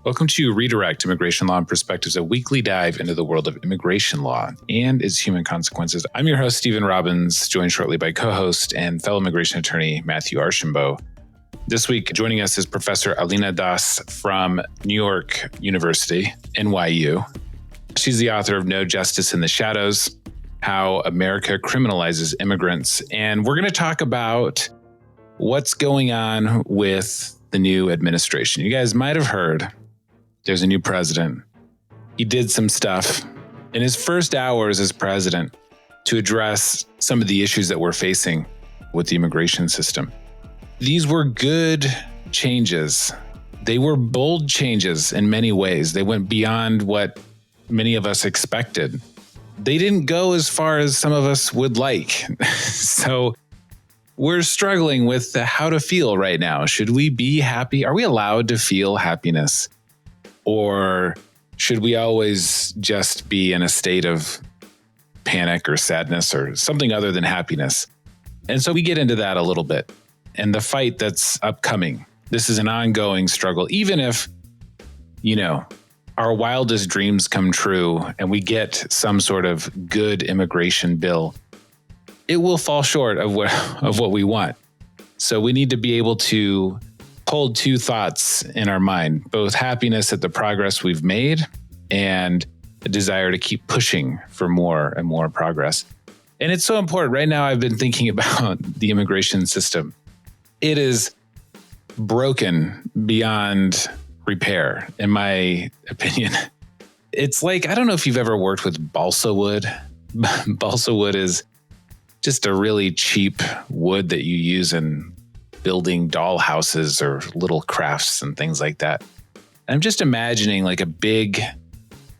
Welcome to Redirect Immigration Law and Perspectives, a weekly dive into the world of immigration law and its human consequences. I'm your host, Stephen Robbins, joined shortly by co-host and fellow immigration attorney, Matthew Archambault. This week, joining us is Professor Alina Das from New York University, NYU. She's the author of No Justice in the Shadows, How America Criminalizes Immigrants. And we're going to talk about what's going on with the new administration. You guys might have heard there's a new president. He did some stuff in his first hours as president to address some of the issues that we're facing with the immigration system. These were good changes. They were bold changes in many ways. They went beyond what many of us expected. They didn't go as far as some of us would like. So we're struggling with how to feel right now. Should we be happy? Are we allowed to feel happiness? Or should we always just be in a state of panic or sadness or something other than happiness? And so we get into that a little bit. And the fight that's upcoming. This is an ongoing struggle. Even if, our wildest dreams come true and we get some sort of good immigration bill, it will fall short of what we want. So we need to be able to hold two thoughts in our mind, both happiness at the progress we've made and a desire to keep pushing for more and more progress. And it's so important. Right now, I've been thinking about the immigration system. It is broken beyond repair, in my opinion. It's like, I don't know if you've ever worked with balsa wood. Balsa wood is just a really cheap wood that you use in building doll houses or little crafts and things like that. I'm just imagining like a big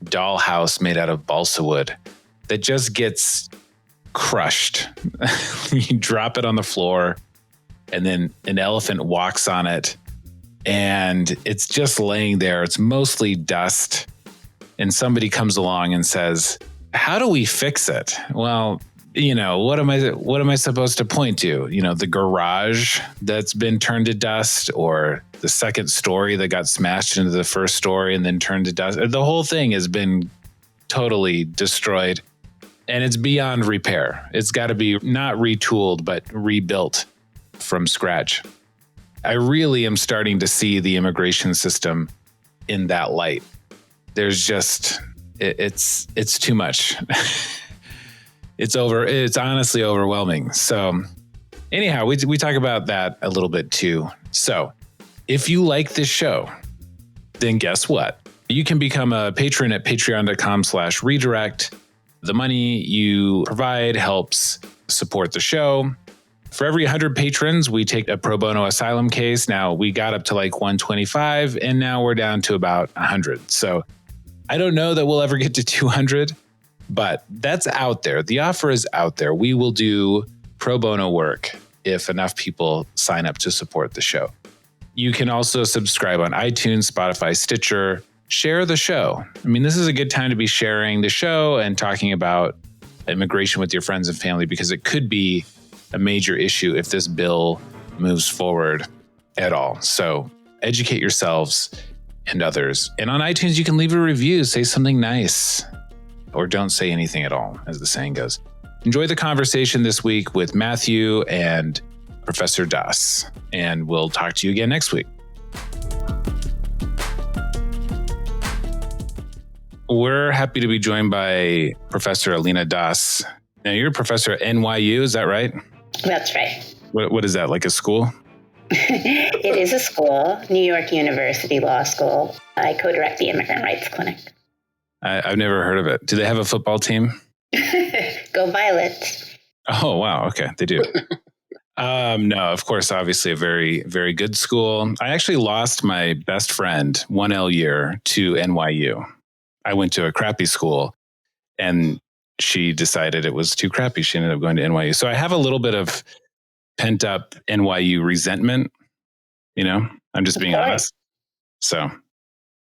doll house made out of balsa wood that just gets crushed. You drop it on the floor and then an elephant walks on it and it's just laying there. It's mostly dust. And somebody comes along and says, how do we fix it? Well, what am I supposed to point to? The garage that's been turned to dust, or the second story that got smashed into the first story and then turned to dust. The whole thing has been totally destroyed and it's beyond repair. It's got to be not retooled, but rebuilt from scratch. I really am starting to see the immigration system in that light. There's just, it's too much. It's honestly overwhelming. So anyhow, we talk about that a little bit too. So if you like this show, then guess what? You can become a patron at patreon.com/redirect. The money you provide helps support the show. For every 100 patrons, we take a pro bono asylum case. Now we got up to like 125 and now we're down to about 100. So I don't know that we'll ever get to 200. But that's out there. The offer is out there. We will do pro bono work if enough people sign up to support the show. You can also subscribe on iTunes, Spotify, Stitcher. Share the show. I mean, this is a good time to be sharing the show and talking about immigration with your friends and family because it could be a major issue if this bill moves forward at all. So educate yourselves and others. And on iTunes, you can leave a review, say something nice. Or don't say anything at all, as the saying goes. Enjoy the conversation this week with Matthew and Professor Das, and we'll talk to you again next week. We're happy to be joined by Professor Alina Das. Now, you're a professor at NYU, is that right? That's right. What is that, like a school? It is a school, New York University Law School. I co-direct the Immigrant Rights Clinic. I've never heard of it. Do they have a football team? Go Violets. Oh, wow. Okay. They do. No, of course, obviously a very, very good school. I actually lost my best friend 1L year to NYU. I went to a crappy school and she decided it was too crappy. She ended up going to NYU. So I have a little bit of pent up NYU resentment. I'm just being honest. So,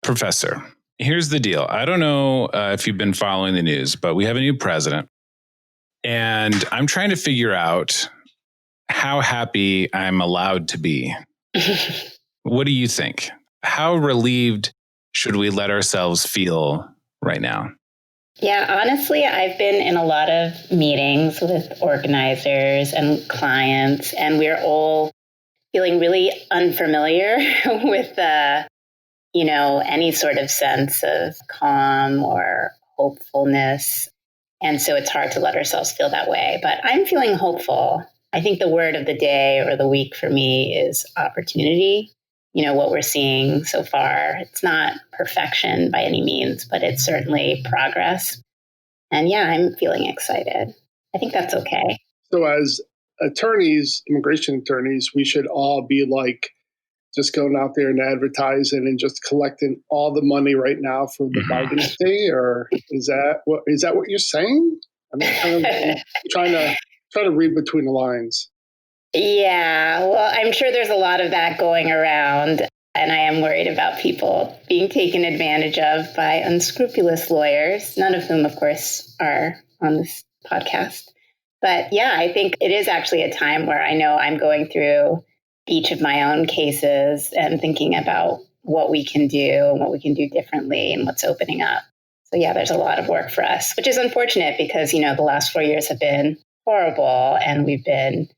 Professor, here's the deal. I don't know if you've been following the news, but we have a new president. And I'm trying to figure out how happy I'm allowed to be. What do you think? How relieved should we let ourselves feel right now? Yeah, honestly, I've been in a lot of meetings with organizers and clients, and we're all feeling really unfamiliar with any sort of sense of calm or hopefulness. And so it's hard to let ourselves feel that way. But I'm feeling hopeful. I think the word of the day or the week for me is opportunity. What we're seeing so far, it's not perfection by any means, but it's certainly progress. And yeah, I'm feeling excited. I think that's okay. So as attorneys, immigration attorneys, we should all be like just going out there and advertising and just collecting all the money right now for the Biden stay, or is that what you're saying? I'm trying to read between the lines. Yeah, well, I'm sure there's a lot of that going around, and I am worried about people being taken advantage of by unscrupulous lawyers, none of whom, of course, are on this podcast. But yeah, I think it is actually a time where I know I'm going through each of my own cases and thinking about what we can do and what we can do differently and what's opening up. So yeah, there's a lot of work for us, which is unfortunate because, the last 4 years have been horrible and we've been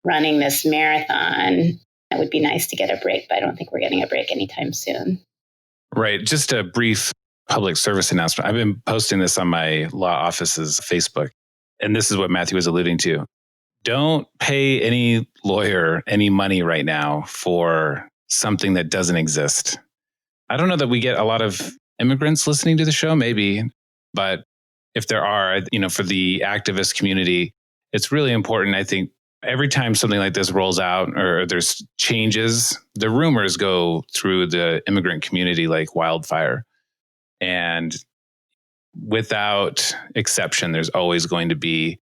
running this marathon. It would be nice to get a break, but I don't think we're getting a break anytime soon. Right. Just a brief public service announcement. I've been posting this on my law office's Facebook, and this is what Matthew was alluding to. Don't pay any lawyer any money right now for something that doesn't exist. I don't know that we get a lot of immigrants listening to the show, maybe, but if there are, for the activist community, it's really important. I think every time something like this rolls out or there's changes, the rumors go through the immigrant community like wildfire. And without exception, there's always going to be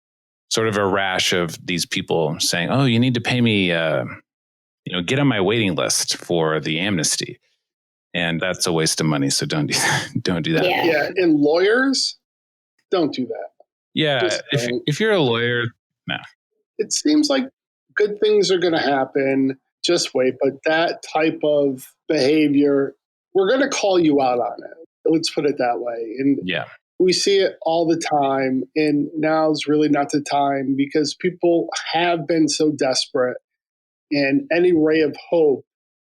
sort of a rash of these people saying, oh, you need to pay me, get on my waiting list for the amnesty. And that's a waste of money. So don't do that. Yeah. And lawyers, don't do that. Yeah. If you're a lawyer, no. It seems like good things are going to happen. Just wait. But that type of behavior, we're going to call you out on it. Let's put it that way. And yeah. We see it all the time, and now's really not the time because people have been so desperate, and any ray of hope,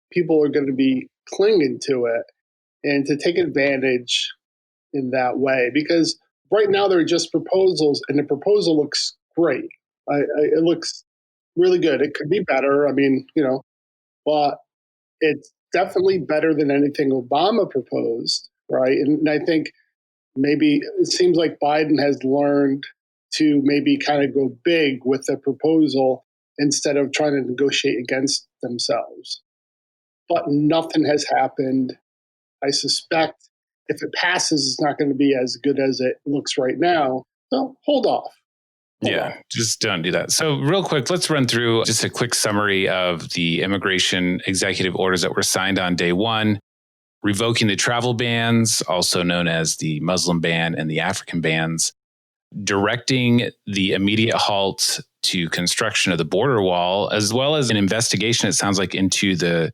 people are going to be clinging to it and to take advantage in that way. Because right now they're just proposals, and the proposal looks great. It looks really good. It could be better. But it's definitely better than anything Obama proposed, right? And I think maybe it seems like Biden has learned to maybe kind of go big with the proposal instead of trying to negotiate against themselves. But nothing has happened. I suspect if it passes, it's not going to be as good as it looks right now. So hold off. Just don't do that. So real quick, let's run through just a quick summary of the immigration executive orders that were signed on day one. Revoking the travel bans, also known as the Muslim ban and the African bans, directing the immediate halt to construction of the border wall, as well as an investigation, it sounds like, into the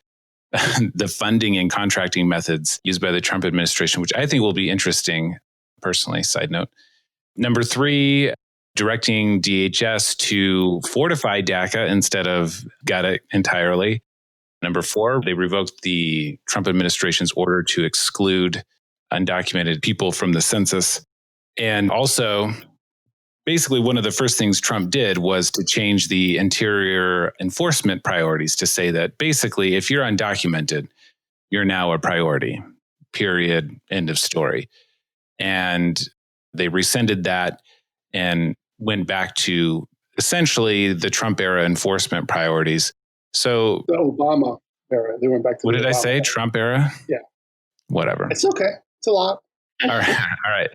funding and contracting methods used by the Trump administration, which I think will be interesting, personally, side note. Number 3, directing DHS to fortify DACA instead of gut it entirely. Number 4, they revoked the Trump administration's order to exclude undocumented people from the census. And also, basically, one of the first things Trump did was to change the interior enforcement priorities to say that basically, if you're undocumented, you're now a priority, period, end of story. And they rescinded that and went back to essentially the Trump era enforcement priorities. So the Obama era, they went back to what did Obama I say? era. Trump era? Yeah. Whatever. It's okay. It's a lot. All right.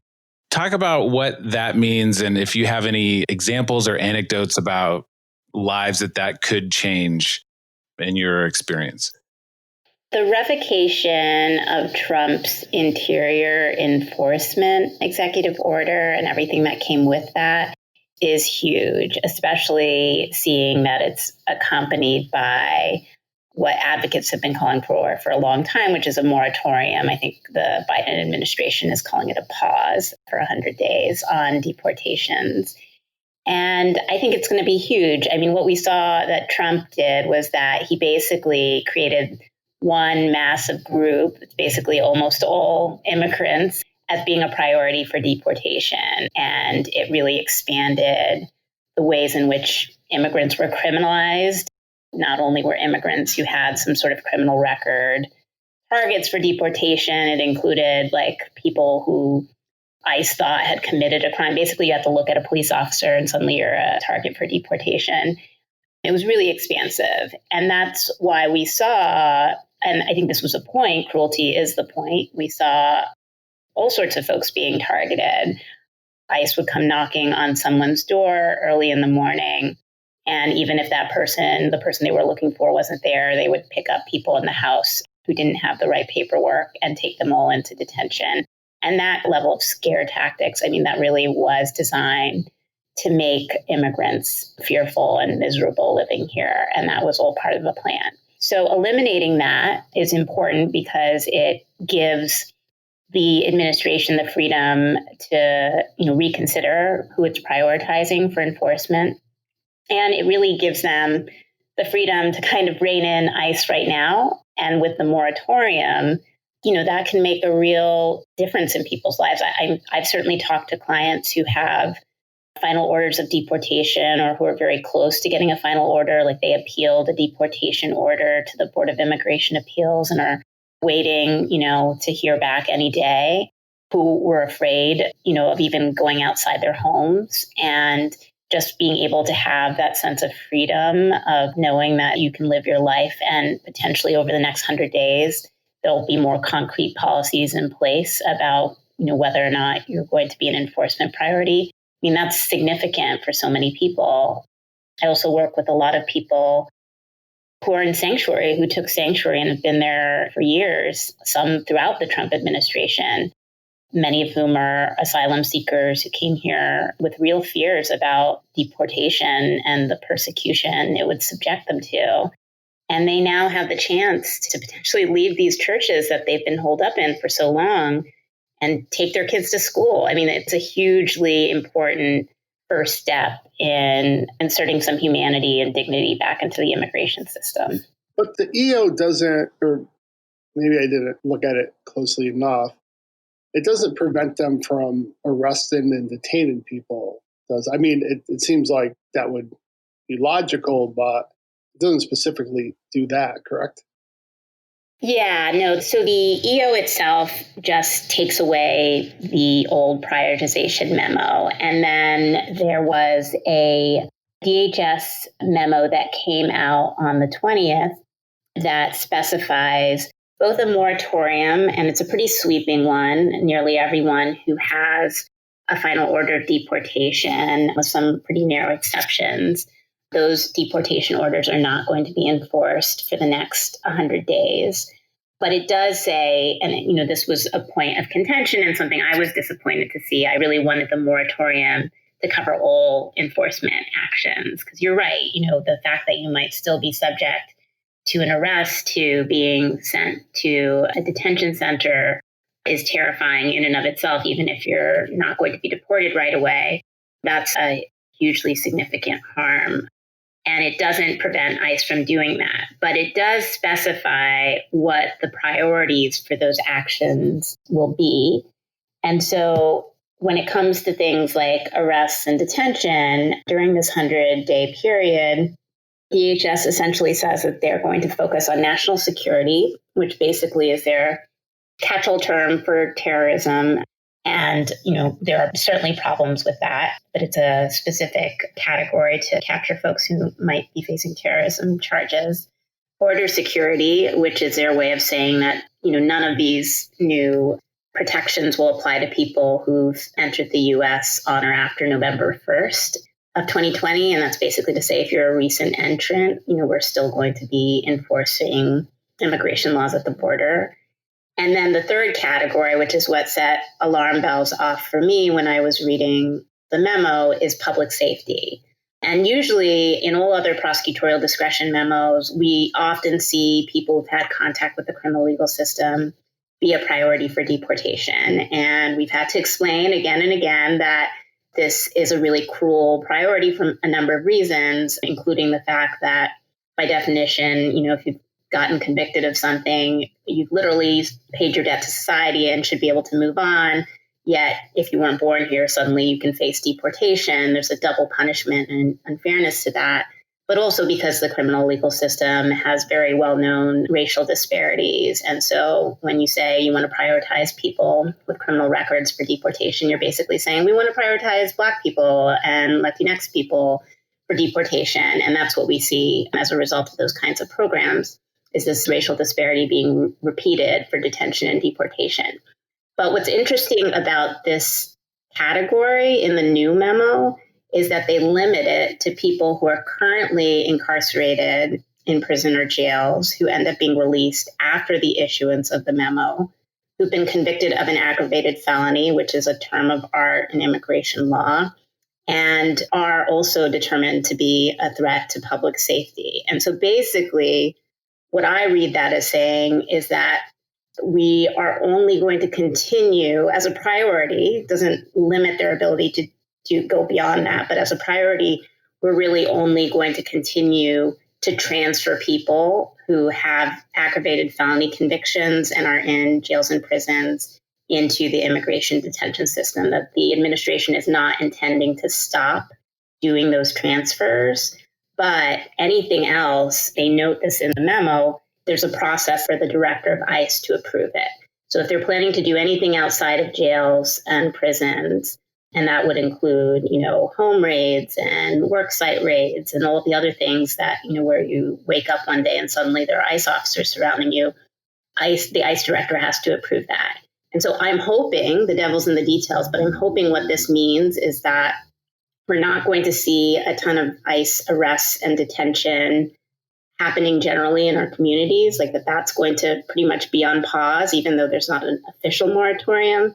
Talk about what that means, and if you have any examples or anecdotes about lives that could change in your experience. The revocation of Trump's interior enforcement executive order and everything that came with that is huge, especially seeing that it's accompanied by what advocates have been calling for a long time, which is a moratorium. I think the Biden administration is calling it a pause for 100 days on deportations. And I think it's going to be huge. I mean, what we saw that Trump did was that he basically created one massive group, basically almost all immigrants, as being a priority for deportation. And it really expanded the ways in which immigrants were criminalized. Not only were immigrants who had some sort of criminal record targets for deportation, it included like people who ICE thought had committed a crime. Basically, you have to look at a police officer and suddenly you're a target for deportation. It was really expansive. And that's why we saw, and I think this was a point, cruelty is the point. We saw all sorts of folks being targeted. ICE would come knocking on someone's door early in the morning. And even if that person, the person they were looking for wasn't there, they would pick up people in the house who didn't have the right paperwork and take them all into detention. And that level of scare tactics, I mean, that really was designed to make immigrants fearful and miserable living here. And that was all part of the plan. So eliminating that is important because it gives the administration the freedom to, reconsider who it's prioritizing for enforcement. And it really gives them the freedom to kind of rein in ICE right now. And with the moratorium, that can make a real difference in people's lives. I've certainly talked to clients who have final orders of deportation or who are very close to getting a final order, like they appealed a deportation order to the Board of Immigration Appeals and are waiting, to hear back any day, who were afraid, of even going outside their homes. And just being able to have that sense of freedom of knowing that you can live your life and potentially over the next 100 days, there'll be more concrete policies in place about, whether or not you're going to be an enforcement priority. I mean, that's significant for so many people. I also work with a lot of people who are in sanctuary, who took sanctuary and have been there for years, some throughout the Trump administration, many of whom are asylum seekers who came here with real fears about deportation and the persecution it would subject them to. And they now have the chance to potentially leave these churches that they've been holed up in for so long and take their kids to school. I mean, it's a hugely important first step in inserting some humanity and dignity back into the immigration system. But the EO doesn't, or maybe I didn't look at it closely enough, it doesn't prevent them from arresting and detaining people, does it? I mean, it seems like that would be logical, but it doesn't specifically do that, correct? Yeah, no. So the EO itself just takes away the old prioritization memo. And then there was a DHS memo that came out on the 20th that specifies both a moratorium, and it's a pretty sweeping one. Nearly everyone who has a final order of deportation, with some pretty narrow exceptions, those deportation orders are not going to be enforced for the next 100 days. But it does say, and this was a point of contention and something I was disappointed to see. I really wanted the moratorium to cover all enforcement actions. Because you're right, the fact that you might still be subject to an arrest, to being sent to a detention center is terrifying in and of itself, even if you're not going to be deported right away. That's a hugely significant harm. And it doesn't prevent ICE from doing that. But it does specify what the priorities for those actions will be. And so when it comes to things like arrests and detention, during this 100-day period, DHS essentially says that they're going to focus on national security, which basically is their catch-all term for terrorism. And, there are certainly problems with that, but it's a specific category to capture folks who might be facing terrorism charges. Border security, which is their way of saying that, none of these new protections will apply to people who've entered the U.S. on or after November 1st of 2020. And that's basically to say if you're a recent entrant, we're still going to be enforcing immigration laws at the border. And then the third category, which is what set alarm bells off for me when I was reading the memo, is public safety. And usually in all other prosecutorial discretion memos, we often see people who've had contact with the criminal legal system be a priority for deportation. And we've had to explain again and again that this is a really cruel priority for a number of reasons, including the fact that by definition, if you've gotten convicted of something, you've literally paid your debt to society and should be able to move on. Yet, if you weren't born here, suddenly you can face deportation. There's a double punishment and unfairness to that. But also because the criminal legal system has very well-known racial disparities. And so when you say you want to prioritize people with criminal records for deportation, you're basically saying we want to prioritize Black people and Latinx people for deportation. And that's what we see as a result of those kinds of programs, is this racial disparity being repeated for detention and deportation. But what's interesting about this category in the new memo is that they limit it to people who are currently incarcerated in prison or jails who end up being released after the issuance of the memo, who've been convicted of an aggravated felony, which is a term of art in immigration law, and are also determined to be a threat to public safety. And so basically, what I read that as saying is that we are only going to continue as a priority, doesn't limit their ability to go beyond that, but as a priority, we're really only going to continue to transfer people who have aggravated felony convictions and are in jails and prisons into the immigration detention system. That the administration is not intending to stop doing those transfers, but anything else, they note this in the memo, there's a process for the director of ICE to approve it. So if they're planning to do anything outside of jails and prisons, and that would include, home raids and worksite raids and all of the other things that, where you wake up one day and suddenly there are ICE officers surrounding you, the ICE director has to approve that. And so I'm hoping, the devil's in the details, but I'm hoping what this means is that we're not going to see a ton of ICE arrests and detention happening generally in our communities, like that's going to pretty much be on pause, even though there's not an official moratorium.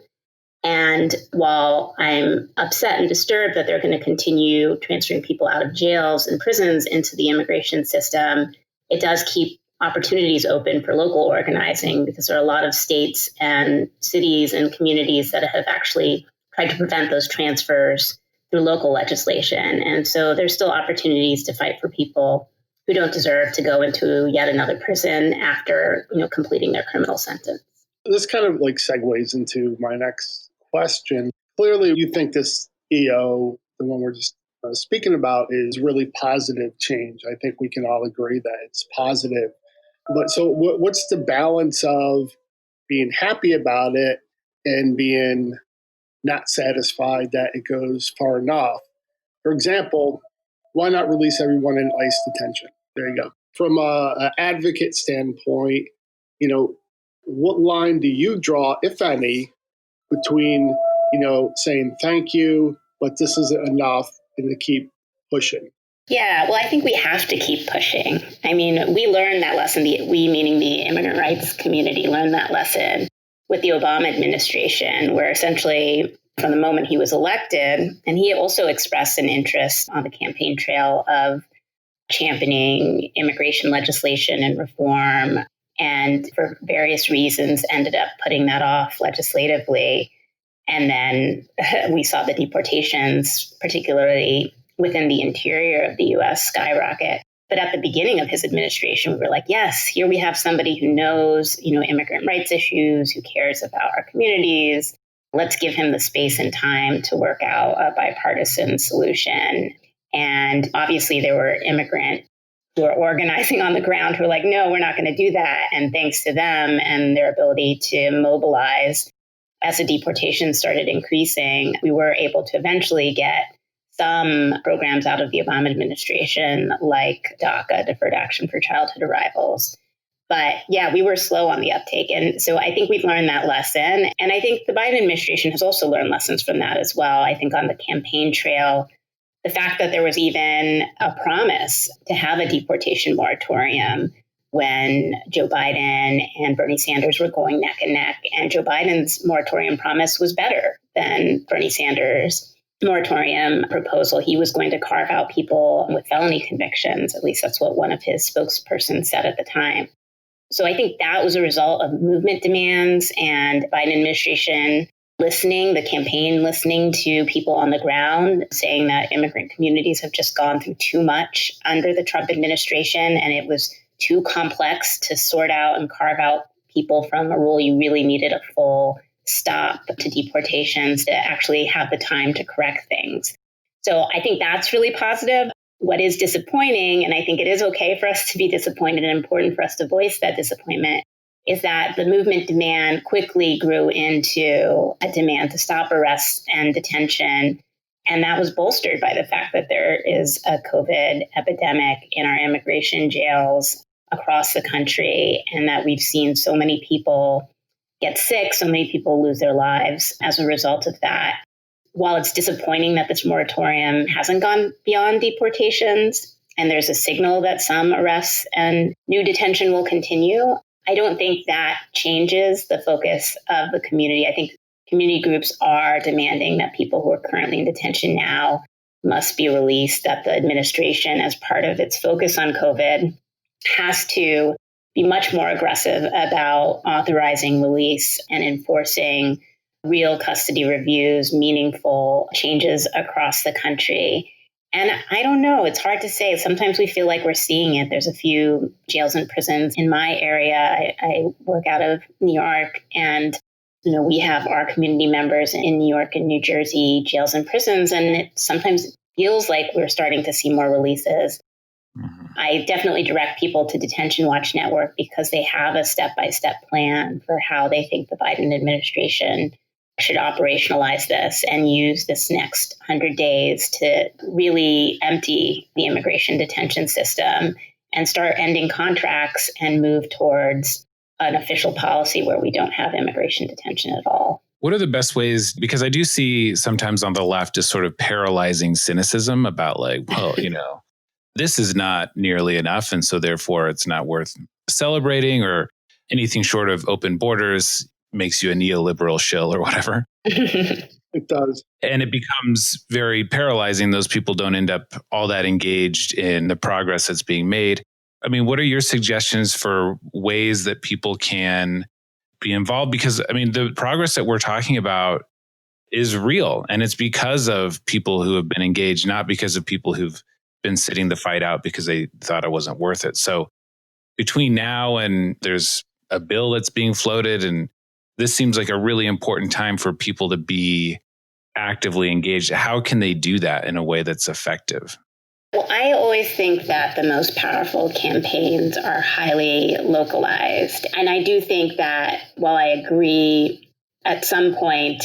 And while I'm upset and disturbed that they're going to continue transferring people out of jails and prisons into the immigration system, it does keep opportunities open for local organizing, because there are a lot of states and cities and communities that have actually tried to prevent those transfers through local legislation. And so there's still opportunities to fight for people who don't deserve to go into yet another prison after, completing their criminal sentence. This kind of segues into my next question. Clearly, you think this EO, the one we're just speaking about, is really positive change. I think we can all agree that it's positive. But so what's the balance of being happy about it and being not satisfied that it goes far enough? For example, why not release everyone in ICE detention? There you go. From an advocate standpoint, what line do you draw, if any, between, saying thank you, but this isn't enough, and to keep pushing? Yeah, well, I think we have to keep pushing. I mean, we learned that lesson, we meaning the immigrant rights community, learned that lesson with the Obama administration, where essentially from the moment he was elected, and he also expressed an interest on the campaign trail of championing immigration legislation and reform, and for various reasons ended up putting that off legislatively. And then we saw the deportations, particularly within the interior of the U.S., skyrocket. But at the beginning of his administration, we were like, yes, here we have somebody who knows, immigrant rights issues, who cares about our communities. Let's give him the space and time to work out a bipartisan solution. And obviously there were immigrants who are organizing on the ground who are like, no, we're not going to do that. And thanks to them and their ability to mobilize, as the deportation started increasing, we were able to eventually get some programs out of the Obama administration, like DACA, Deferred Action for Childhood Arrivals. But yeah, we were slow on the uptake. And so I think we've learned that lesson. And I think the Biden administration has also learned lessons from that as well. I think on the campaign trail, the fact that there was even a promise to have a deportation moratorium when Joe Biden and Bernie Sanders were going neck and neck. And Joe Biden's moratorium promise was better than Bernie Sanders' moratorium proposal, he was going to carve out people with felony convictions. At least that's what one of his spokespersons said at the time. So I think that was a result of movement demands and Biden administration listening, the campaign listening to people on the ground, saying that immigrant communities have just gone through too much under the Trump administration, and it was too complex to sort out and carve out people from a rule. You really needed a full stop to deportations to actually have the time to correct things. So I think that's really positive. What is disappointing, and I think it is okay for us to be disappointed and important for us to voice that disappointment, is that the movement demand quickly grew into a demand to stop arrests and detention. And that was bolstered by the fact that there is a COVID epidemic in our immigration jails across the country, and that we've seen so many people get sick, so many people lose their lives as a result of that. While it's disappointing that this moratorium hasn't gone beyond deportations, and there's a signal that some arrests and new detention will continue, I don't think that changes the focus of the community. I think community groups are demanding that people who are currently in detention now must be released, that the administration, as part of its focus on COVID, has to be much more aggressive about authorizing release and enforcing real custody reviews, meaningful changes across the country. And I don't know, it's hard to say. Sometimes we feel like we're seeing it. There's a few jails and prisons in my area. I work out of New York, and we have our community members in New York and New Jersey jails and prisons, and it sometimes feels like we're starting to see more releases. I definitely direct people to Detention Watch Network because they have a step-by-step plan for how they think the Biden administration should operationalize this and use this next 100 days to really empty the immigration detention system and start ending contracts and move towards an official policy where we don't have immigration detention at all. What are the best ways? Because I do see sometimes on the left just sort of paralyzing cynicism about this is not nearly enough. And so therefore it's not worth celebrating, or anything short of open borders makes you a neoliberal shill or whatever. It does. And it becomes very paralyzing. Those people don't end up all that engaged in the progress that's being made. I mean, what are your suggestions for ways that people can be involved? Because, the progress that we're talking about is real. And it's because of people who have been engaged, not because of people who've been sitting the fight out because they thought it wasn't worth it. So between now and there's a bill that's being floated, and this seems like a really important time for people to be actively engaged. How can they do that in a way that's effective? Well, I always think that the most powerful campaigns are highly localized. And I do think that while I agree at some point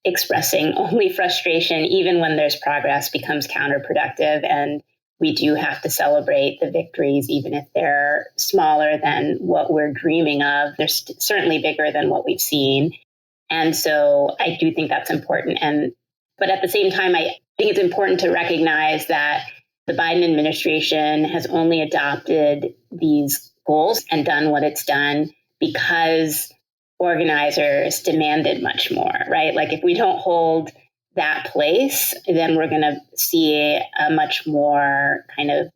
expressing only frustration, even when there's progress, becomes counterproductive. And we do have to celebrate the victories, even if they're smaller than what we're dreaming of. They're certainly bigger than what we've seen. And so I do think that's important. But at the same time, I think it's important to recognize that the Biden administration has only adopted these goals and done what it's done because organizers demanded much more, right? Like if we don't hold that place, then we're going to see a much more kind of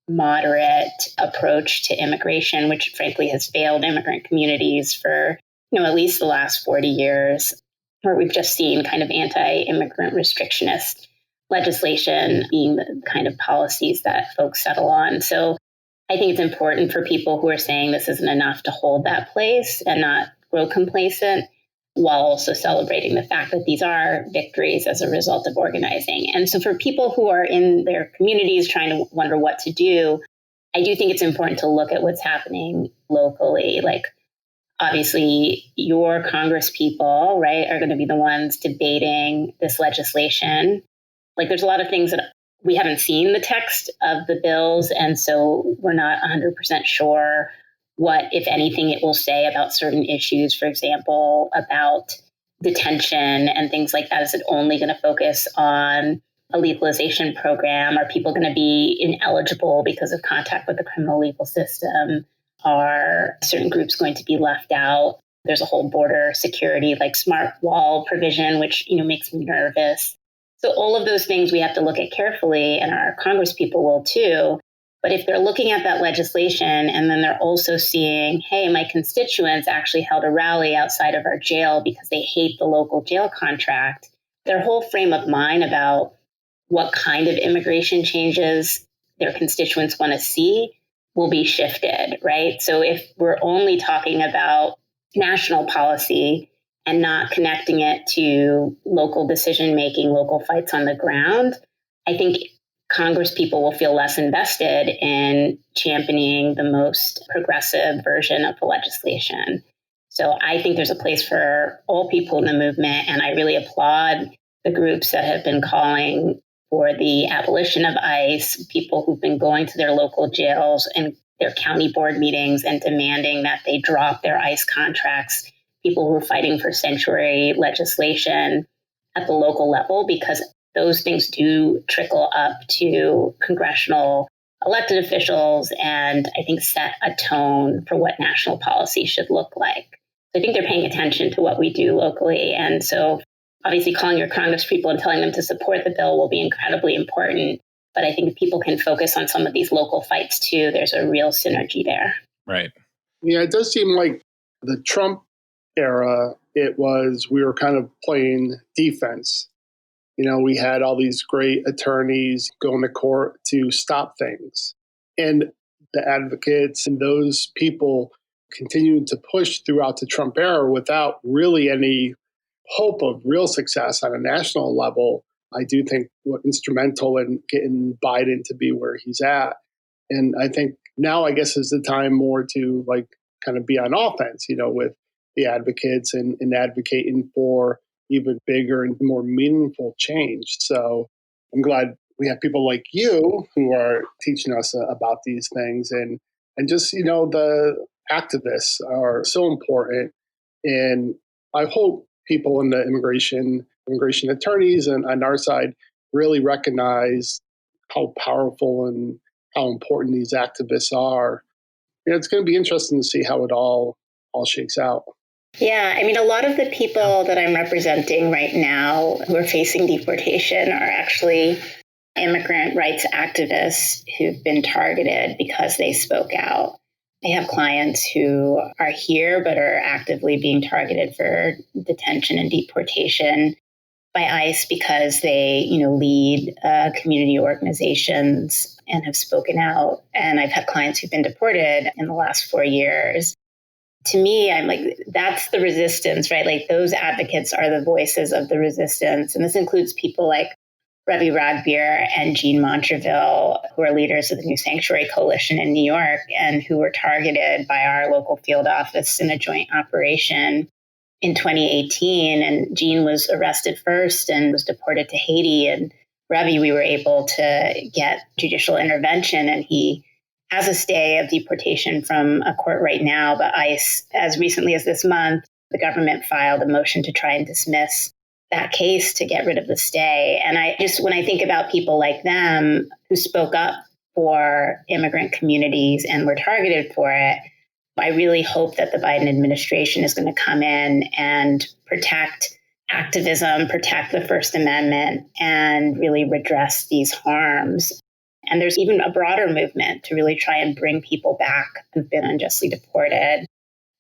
moderate approach to immigration, which frankly has failed immigrant communities for, at least the last 40 years, where we've just seen kind of anti-immigrant restrictionist legislation being the kind of policies that folks settle on. So I think it's important for people who are saying this isn't enough to hold that place and not grow complacent, while also celebrating the fact that these are victories as a result of organizing. And so for people who are in their communities trying to wonder what to do, I do think it's important to look at what's happening locally. Like, obviously, your Congress people, right, are going to be the ones debating this legislation. Like, there's a lot of things that we haven't seen the text of the bills, and so we're not 100% sure what, if anything, it will say about certain issues, for example, about detention and things like that. Is it only going to focus on a legalization program? Are people going to be ineligible because of contact with the criminal legal system? Are certain groups going to be left out? There's a whole border security, like smart wall provision, which, makes me nervous. So all of those things we have to look at carefully, and our Congress people will too. But if they're looking at that legislation and then they're also seeing, hey, my constituents actually held a rally outside of our jail because they hate the local jail contract, their whole frame of mind about what kind of immigration changes their constituents want to see will be shifted, right? So if we're only talking about national policy and not connecting it to local decision making, local fights on the ground, I think Congress people will feel less invested in championing the most progressive version of the legislation. So I think there's a place for all people in the movement, and I really applaud the groups that have been calling for the abolition of ICE, people who've been going to their local jails and their county board meetings and demanding that they drop their ICE contracts, people who are fighting for sanctuary legislation at the local level, because those things do trickle up to congressional elected officials and I think set a tone for what national policy should look like. I think they're paying attention to what we do locally. And so obviously calling your Congress people and telling them to support the bill will be incredibly important. But I think if people can focus on some of these local fights too, there's a real synergy there. Right. Yeah, it does seem like the Trump era, we were kind of playing defense. We had all these great attorneys going to court to stop things. And the advocates and those people continued to push throughout the Trump era without really any hope of real success on a national level. I do think were instrumental in getting Biden to be where he's at. And I think now, I guess, is the time more to kind of be on offense, with the advocates and advocating for even bigger and more meaningful change. So I'm glad we have people like you who are teaching us about these things. And just, the activists are so important. And I hope people in the immigration attorneys and on our side really recognize how powerful and how important these activists are. It's going to be interesting to see how it all shakes out. Yeah, I mean, a lot of the people that I'm representing right now who are facing deportation are actually immigrant rights activists who've been targeted because they spoke out. I have clients who are here but are actively being targeted for detention and deportation by ICE because they, lead community organizations and have spoken out. And I've had clients who've been deported in the last 4 years. To me, I'm like, that's the resistance, right? Like those advocates are the voices of the resistance. And this includes people like Ravi Ragbir and Jean Montreville, who are leaders of the New Sanctuary Coalition in New York and who were targeted by our local field office in a joint operation in 2018. And Jean was arrested first and was deported to Haiti. And Ravi, we were able to get judicial intervention, and he has a stay of deportation from a court right now. But ICE, as recently as this month, the government filed a motion to try and dismiss that case to get rid of the stay. And when I think about people like them who spoke up for immigrant communities and were targeted for it, I really hope that the Biden administration is going to come in and protect activism, protect the First Amendment, and really redress these harms. And there's even a broader movement to really try and bring people back who've been unjustly deported.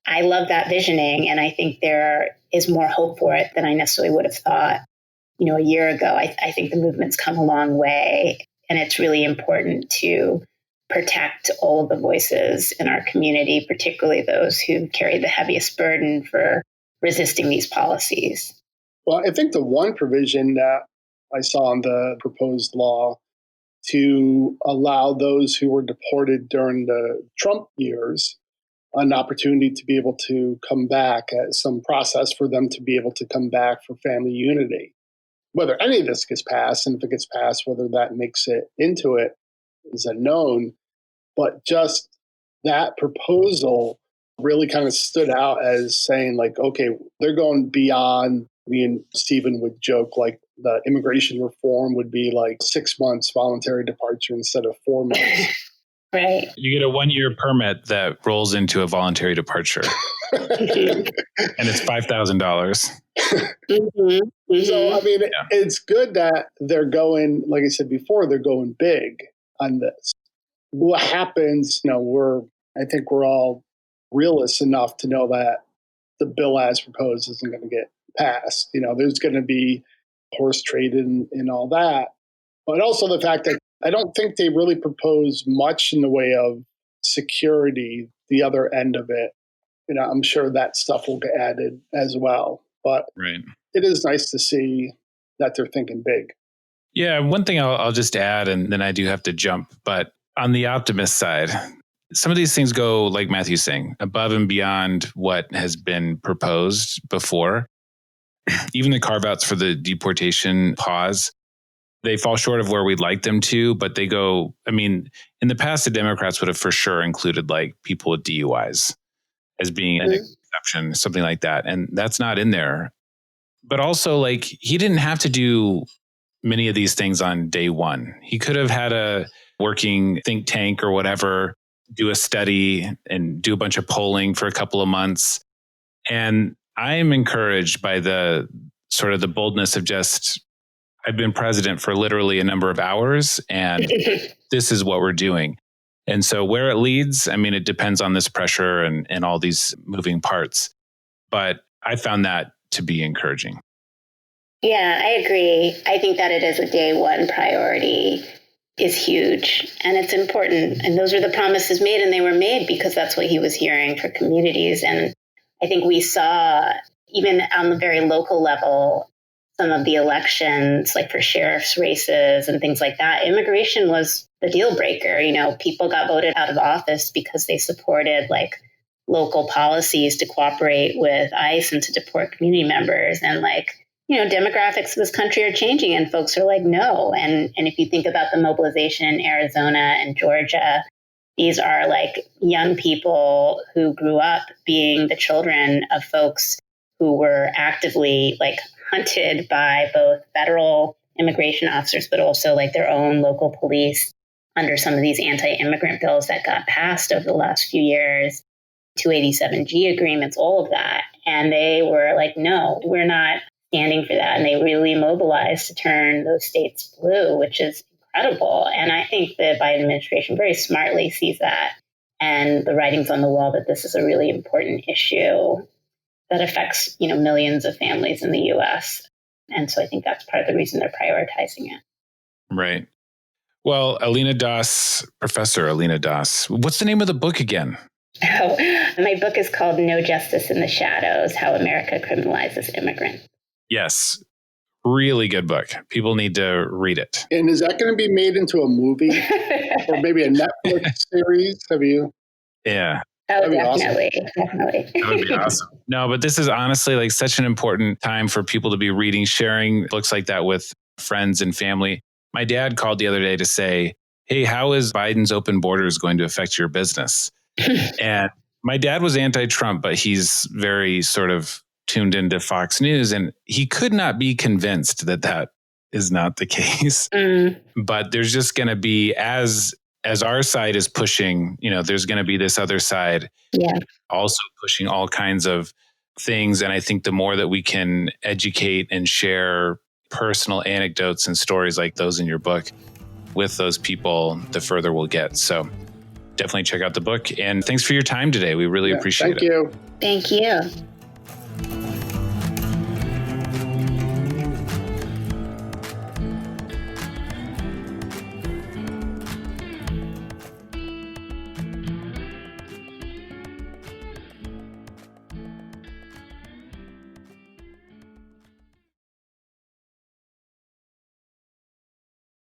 I love that visioning, and I think there is more hope for it than I necessarily would have thought, a year ago. I think the movement's come a long way, and it's really important to protect all of the voices in our community, particularly those who carry the heaviest burden for resisting these policies. Well, I think the one provision that I saw in the proposed law to allow those who were deported during the Trump years an opportunity to be able to come back, some process for them to be able to come back for family unity. Whether any of this gets passed, and if it gets passed, whether that makes it into it is unknown. But just that proposal really kind of stood out as saying, okay, they're going beyond. Me and Stephen would joke the immigration reform would be 6 months voluntary departure instead of 4 months. Right. You get a 1-year permit that rolls into a voluntary departure. And it's $5,000. So, I mean, it's good that they're going, like I said before, they're going big on this. What happens, I think we're all realists enough to know that the bill as proposed isn't going to get passed. There's going to be horse trade and all that. But also the fact that I don't think they really propose much in the way of security, the other end of it. I'm sure that stuff will get added as well. But It is nice to see that they're thinking big. Yeah, one thing I'll just add, and then I do have to jump, but on the optimist side, some of these things go, like Matthew's saying, above and beyond what has been proposed before. Even the carve-outs for the deportation pause, they fall short of where we'd like them to, but they go, in the past, the Democrats would have for sure included like people with DUIs as being an exception, something like that. And that's not in there. But also, like, he didn't have to do many of these things on day one. He could have had a working think tank or whatever, do a study and do a bunch of polling for a couple of months. And I am encouraged by the sort of the boldness of just, I've been president for literally a number of hours, and this is what we're doing. And so where it leads, it depends on this pressure and all these moving parts. But I found that to be encouraging. Yeah, I agree. I think that it is a day one priority is huge and it's important. And those are the promises made, and they were made because that's what he was hearing for communities. And I think we saw, even on the very local level, some of the elections, like for sheriff's races and things like that, immigration was the deal breaker. People got voted out of office because they supported like local policies to cooperate with ICE and to deport community members. And demographics of this country are changing and folks are like, no. And if you think about the mobilization in Arizona and Georgia, these are like young people who grew up being the children of folks who were actively like hunted by both federal immigration officers, but also like their own local police under some of these anti-immigrant bills that got passed over the last few years, 287G agreements, all of that. And they were like, no, we're not standing for that. And they really mobilized to turn those states blue, which is incredible. And I think the Biden administration very smartly sees that. And the writing's on the wall that this is a really important issue that affects, millions of families in the U.S. And so I think that's part of the reason they're prioritizing it. Right. Well, Professor Alina Das, what's the name of the book again? Oh, my book is called No Justice in the Shadows, How America Criminalizes Immigrants. Yes. Really good book. People need to read it. And is that going to be made into a movie or maybe a Netflix series? Have you? Yeah. Oh, definitely. Definitely. That would be awesome. No, but this is honestly like such an important time for people to be reading, sharing books like that with friends and family. My dad called the other day to say, hey, how is Biden's open borders going to affect your business? And my dad was anti-Trump, but he's very sort of tuned into Fox News, and he could not be convinced that that is not the case. But there's just going to be, as our side is pushing, there's going to be this other side also pushing all kinds of things. And I think the more that we can educate and share personal anecdotes and stories like those in your book with those people, the further we'll get. So definitely check out the book. And thanks for your time today. We really appreciate it. Thank you. Thank you.